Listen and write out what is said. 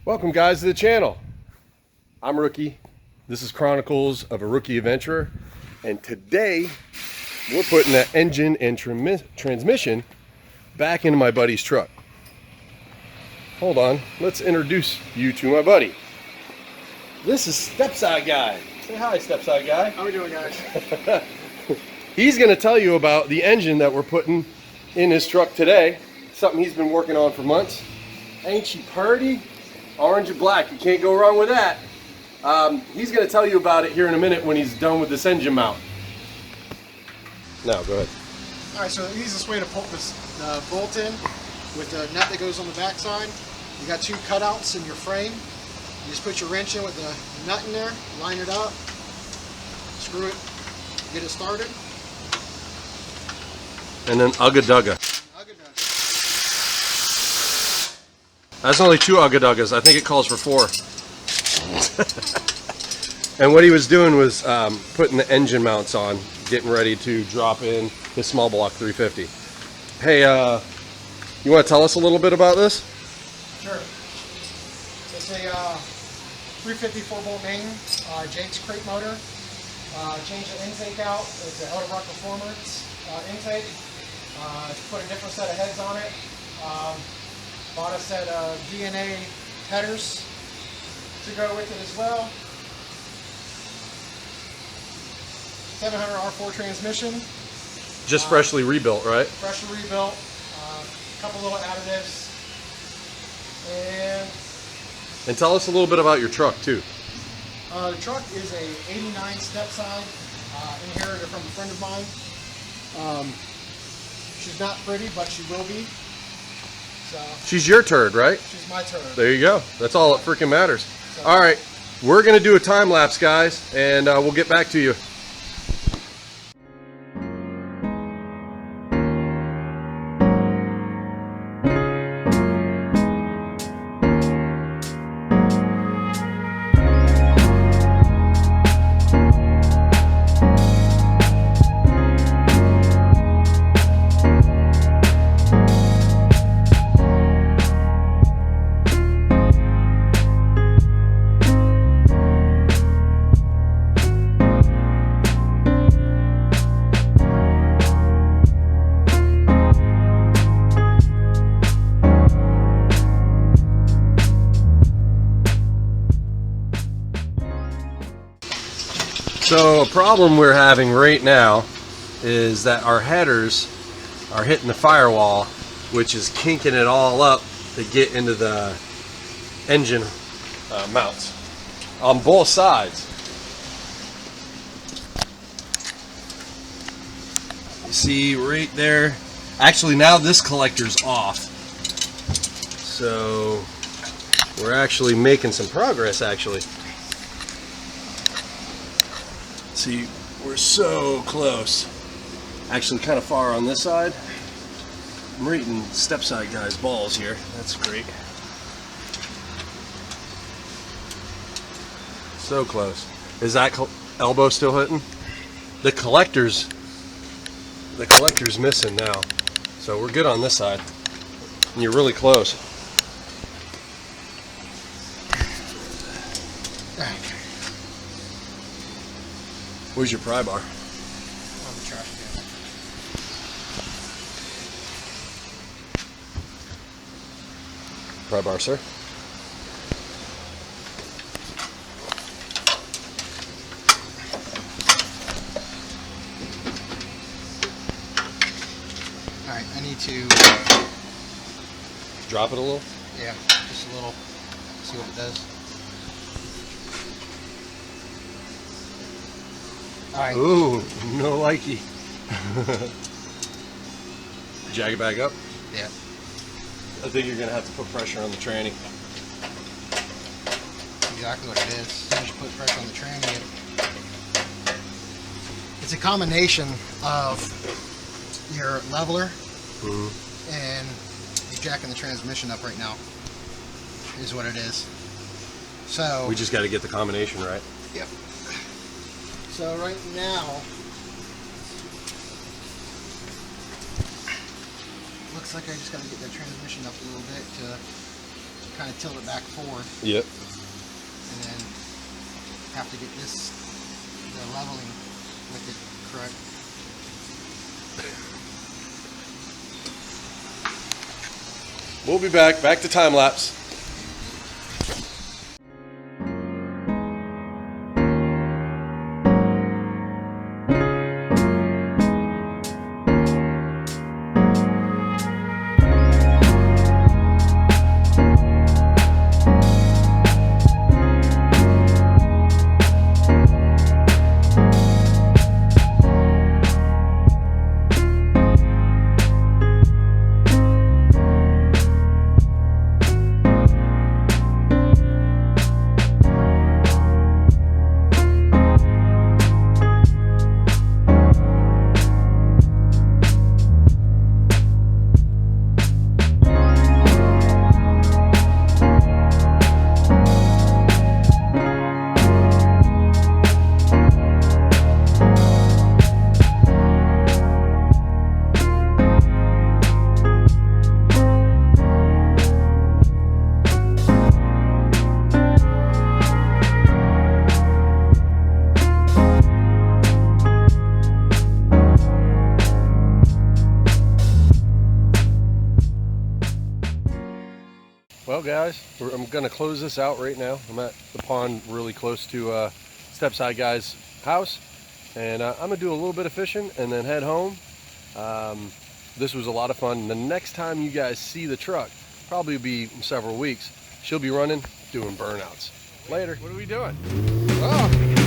Welcome guys to the channel. I'm Rookie. This is Chronicles of a Rookie Adventurer, and today we're putting that engine and transmission back into my buddy's truck. Hold on, let's introduce you to my buddy. This is Stepside Guy. Say hi, Stepside Guy. How we doing, guys? He's going to tell you about the engine that we're putting in his truck today. Something he's been working on for months. Ain't she purty? Orange and black, you can't go wrong with that. He's going to tell you about it here in a minute when he's done with this engine mount. No, go ahead. All right, so the easiest way to put this bolt in with the nut that goes on the back side, you got two cutouts in your frame. You just put your wrench in with the nut in there, line it up, screw it, get it started. And then ugga-dugga. Ugga-dugga. That's only two ugga-duggas. I think it calls for 4. And what he was doing was putting the engine mounts on, getting ready to drop in his small block 350. Hey, you want to tell us a little bit about this? Sure. It's a 350 4-bolt main, Jake's crate motor. Change the intake out. It's an Edelbrock Performance intake. Put a different set of heads on it. Bought a set of DNA headers to go with it as well. 700 R4 transmission. Just freshly rebuilt, right? Freshly rebuilt. A couple little additives. And tell us a little bit about your truck too. The truck is a 89 Stepside, inherited from a friend of mine. She's not pretty, but she will be. So She's your turd, right? she's my turn. There you go. That's all that freaking matters. All right, we're going to do a time lapse, guys, and we'll get back to you. So a problem we're having right now is that our headers are hitting the firewall, which is kinking it all up to get into the engine mounts on both sides. You see right there, actually now this collector's off. So we're actually making some progress actually. See, we're so close. Actually kind of far on this side. I'm reading Stepside Guy's balls here. That's great. So close. Is that elbow still hitting? The collector's missing now. So we're good on this side. And you're really close. Where's your pry bar? On the trash can. Pry bar, sir. All right, I need to, Drop it a little. yeah, just a little, see what it does. All right. Ooh, no likey. Jag it back up. Yeah. I think you're gonna have to put pressure on the tranny. Exactly what it is. Just put pressure on the tranny. It's a combination of your leveler and you're jacking the transmission up right now. Is what it is. So We just got to get the combination right. Yep. So right now, looks like I just got to get that transmission up a little bit to kind of tilt it back forward, Yep. and then have to get the leveling with it correct. We'll be back to time lapse. Well, guys, I'm going to close this out right now. I'm at the pond really close to Stepside Guy's house, and I'm going to do a little bit of fishing and then head home. This was a lot of fun. The next time you guys see the truck, probably be in several weeks, she'll be running, doing burnouts. Later. What are we doing? Oh.